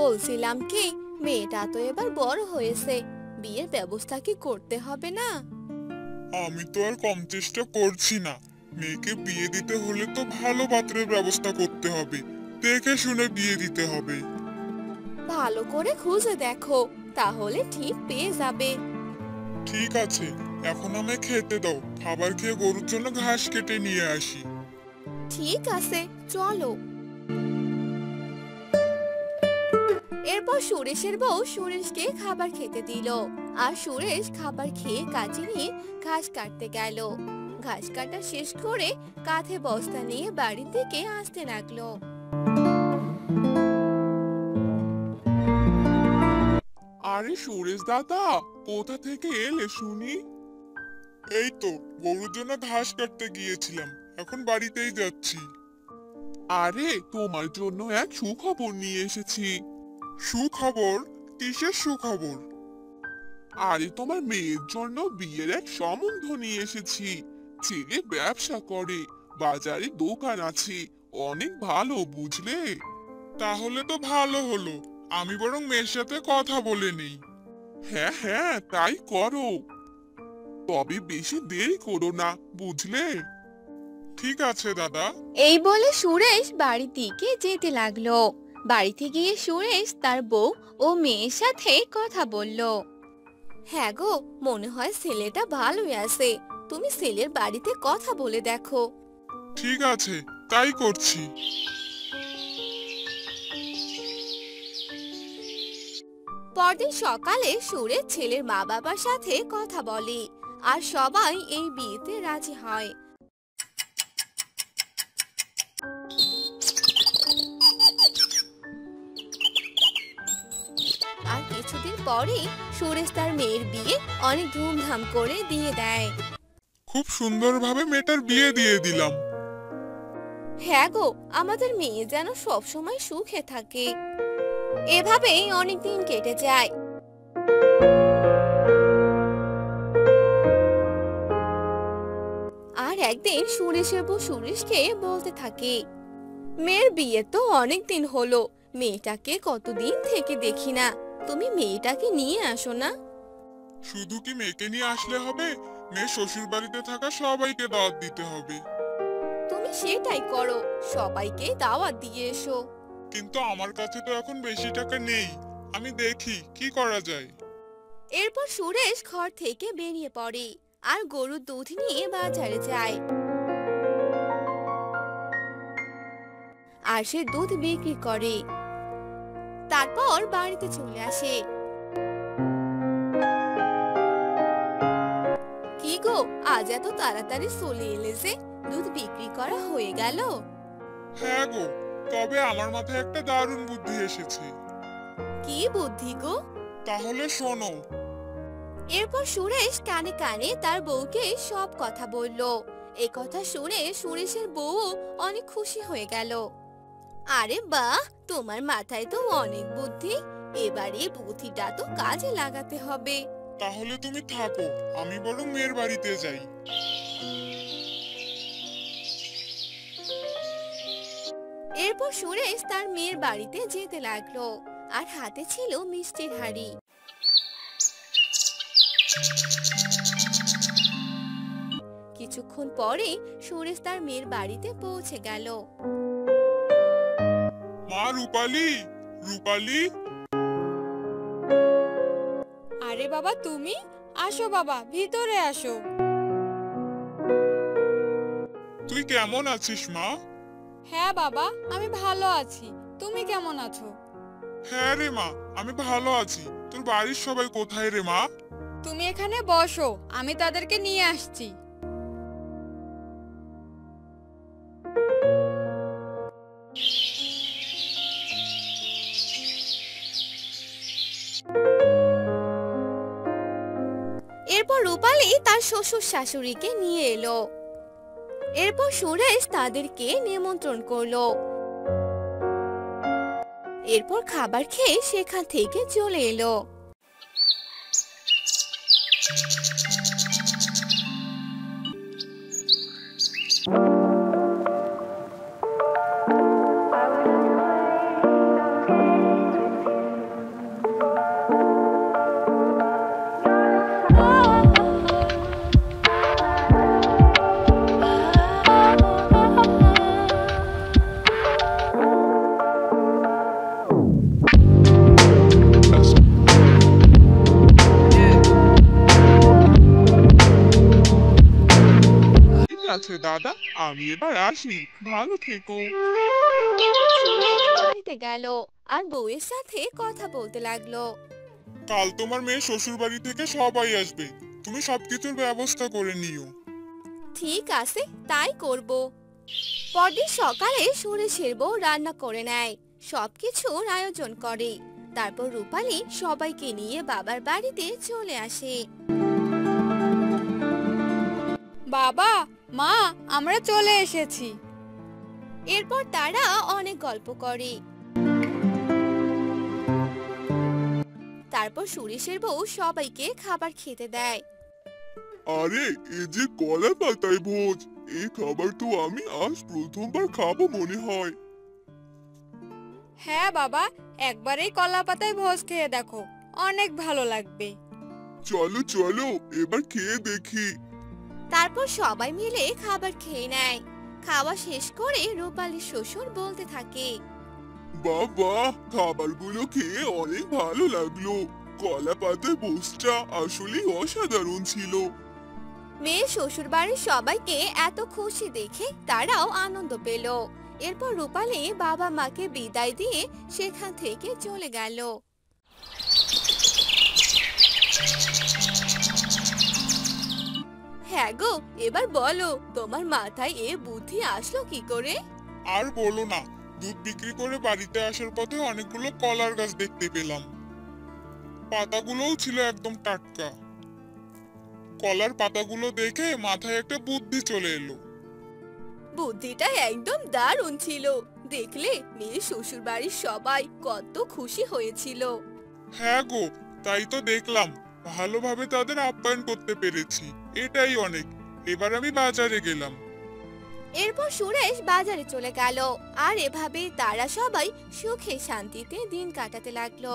বলছিলাম কি, মেয়েটা তো এবার বড় হয়েছে, বিয়ের ব্যবস্থা কি করতে হবে না? আমি তো আর কম চেষ্টা করছি না। মেয়েকে বিয়ে দিতে হলে তো ভালো পাত্রের ব্যবস্থা করতে হবে। দেখে শুনে বিয়ে দিতে হবে। ভালো করে খুঁজে দেখো, তাহলে ঠিক পেয়ে যাবে। ঠিক আছে, এখন আমায় খেতে দাও। খাবার খেয়ে গরুর জন্য ঘাস কেটে নিয়ে আসি। ঠিক আছে, চলো। এরপর সুরেশের বউ সুরেশকে খাবার খেতে দিল। আর সুরেশ খাবার খেয়ে কাজে নিয়ে ঘাস কাটতে গেল। ঘাস কাটা শেষ করে কাঁধে বস্তা নিয়ে বাড়ির দিকে আসতে লাগলো। আরে সুরেশ দাদা, কোথা থেকে এলে শুনি? এই তো গরুর জন্য ঘাস কাটতে গিয়েছিলাম, এখন বাড়িতেই যাচ্ছি। আরে তোমার জন্য এক সুখবর নিয়ে এসেছি। সুখবর? কিসের সুখবর? আরে তোমার মেয়ের জন্য বিয়ের এক সম্বন্ধ নিয়ে এসেছি। ছেলে ব্যবসা করে, বাজারে দোকান আছে, অনেক ভালো বুঝলে। তাহলে তো ভালো হলো, আমি বরং মেয়ের সাথে কথা বলে নেই। হ্যাঁ হ্যাঁ, তাই করো। তবে বেশি দেরি করো না, বুঝলে। ঠিক আছে দাদা। এই বলে সুরেশ বাড়ির দিকে যেতে লাগলো। বাড়িতে গিয়ে সুরেশ তার বউ ও মেয়ের সাথে কথা বলল। হ্যাঁ গো, মনে হয় ছেলেটা ভালোই আছে। তুমি ছেলের বাড়িতে কথা বলে দেখো। ঠিক আছে, তাই করছি। পরদিন সকালে সুরেশ ছেলের মা বাবার সাথে কথা বলে। আর সবাই এই বিয়েতে রাজি হয়। আর কিছুদিন পরেই সুরেশ তার মেয়ের বিয়ে অনেক ধুমধাম করে দিয়ে দেয়। খুব সুন্দরভাবে মেয়েটার বিয়ে দিয়ে দিলাম। হ্যাঁ গো, আমাদের মেয়ে যেন সবসময় সুখে থাকে। এভাবেই অনেকদিন কেটে যায়। আর একদিন সুরেশের বউ সুরেশকে বলতে থাকে, মেয়ের বিয়ে তো অনেক দিন হলো, মেয়েটাকে কতদিন থেকে দেখি না, তুমি মেয়েটাকে নিয়ে আসো না। শুধু কি মেয়েকে নিয়ে আসলে হবে? মেয়ে শ্বশুর বাড়িতে থাকা সবাইকে দাওয়াত দিতে হবে। তুমি সেটাই করো, সবাইকে দাওয়াত দিয়ে এসো। কিন্তু আমার কাছে তো এখন বেশি টাকা নেই। আমি দেখি কি করা যায়। এরপর সুরেশ ঘর থেকে বেরিয়ে পড়ে আর গরুর দুধ নিয়ে বাজারে যায়। আর সে দুধ বিক্রি করে, তারপর বাড়িতে চলে আসে। কি গো, আজ এত তাড়াতাড়ি চলে এলে যে, দুধ বিক্রি করা হয়ে গেল? হ্যাঁ গো, তবে আমার মাথায় একটা দারুণ বুদ্ধি এসেছে। কি বুদ্ধি গো? তাহলে শোনো। এরপর সুরেশ কানে কানে তার বউকে সব কথা বলল। এ কথা শুনে সুরেশের বউ অনেক খুশি হয়ে গেল। আরে বাহ, তোমার মাথায় তো অনেক বুদ্ধি, এবারে বুদ্ধিটা তো কাজে লাগাতে হবে। তাহলে তুমি থাকো, আমি বরং মেয়ের বাড়িতে যাই। এরপর সুরেশ তার মেয়ের বাড়িতে যেতে লাগলো। আর হাতে ছিল মিষ্টির হাঁড়ি। কিছুক্ষণ পরে সুরেশ তার মেয়ের বাড়িতে পৌঁছে গেল। মা রূপালী, রূপালী। আরে বাবা, তুমি আসো বাবা, ভিতরে আসো। তুই কেমন আছিস মা? হ্যাঁ বাবা, আমি ভালো আছি। তুমি কেমন আছো? হ্যাঁ রে মা, আমি ভালো আছি। তোর বাড়ির সবাই কোথায় রে মা? তুমি এখানে বসো, আমি তাদেরকে নিয়ে আসছি। এরপর রূপালী তার শ্বশুর শাশুড়িকে নিয়ে এলো। এরপর সুরেশ তাদেরকে নিমন্ত্রণ করলো। এরপর খাবার খেয়ে সেখান থেকে চলে এলো। আছে দাদা, আমি এবার আসি, ভালো থেকো। সুরেশ বাড়িতে গেল আর বউয়ের সাথে কথা বলতে লাগলো। কাল তোমার মেয়ে শ্বশুর বাড়ি থেকে সবাই আসবে, তুমি সবকিছুর ব্যবস্থা করে নিও। ঠিক আছে, তাই করব। পরদিন সকালে সুরেশের বউ রান্না করে নেয়, সবকিছুর আয়োজন করে। তারপর রূপালী সবাইকে নিয়ে বাবার বাড়িতে চলে আসে। বাবা, মা, আমরা চলে এসেছি। এরপর তারা অনেক গল্প করে। তারপর সুরেশের বউ সবাইকে খাবার খেতে দেয়। আরে, এই যে কলা পাতায় ভোজ, এই খাবার তো আমি আজ প্রথমবার খাবো মনে হয়। হ্যাঁ বাবা, একবারেই কলা পাতায় ভোজ খেয়ে দেখো, অনেক ভালো লাগবে। চলো চলো, এবার খেয়ে দেখি। তারপর সবাই মিলে খাবার খেয়ে নেয়। খাওয়া শেষ করে রূপালীর শ্বশুর বলতে থাকে, বাবা, খাবারগুলো খেয়ে অনেক ভালো লাগলো। কলা পাতায় ভোজটা আসলেই অসাধারণ ছিল। মেয়ে শ্বশুর বাড়ির সবাইকে এত খুশি দেখে তারাও আনন্দ পেল। এরপর রূপালী বাবা মাকে বিদায় দিয়ে সেখান থেকে চলে গেল। হ্যাঁ গো, এবার বলো তোমার মাথায় এ বুদ্ধি আসলো কি করে? আর বলো না, দুধ বিক্রি করে বাড়িতে আসার পথে অনেকগুলো কলার গাছ দেখতে পেলাম। পাতাগুলোও ছিল একদম টাটকা। কলার পাতাগুলো দেখে মাথায় একটা বুদ্ধি চলে এলো। বুদ্ধিটা একদম দারুণ ছিল। দেখলে মেয়ে শ্বশুর বাড়ির সবাই কত খুশি হয়েছিল। হ্যাঁ গো, তাই তো দেখলাম, ভালোভাবে তাদের আপ্যায়ন করতে পেরেছি, এটাই অনেক। এবার আমি বাজারে গেলাম। এরপর সুরেশ বাজারে চলে গেল আর এভাবে তারা সবাই সুখে শান্তিতে দিন কাটাতে লাগলো।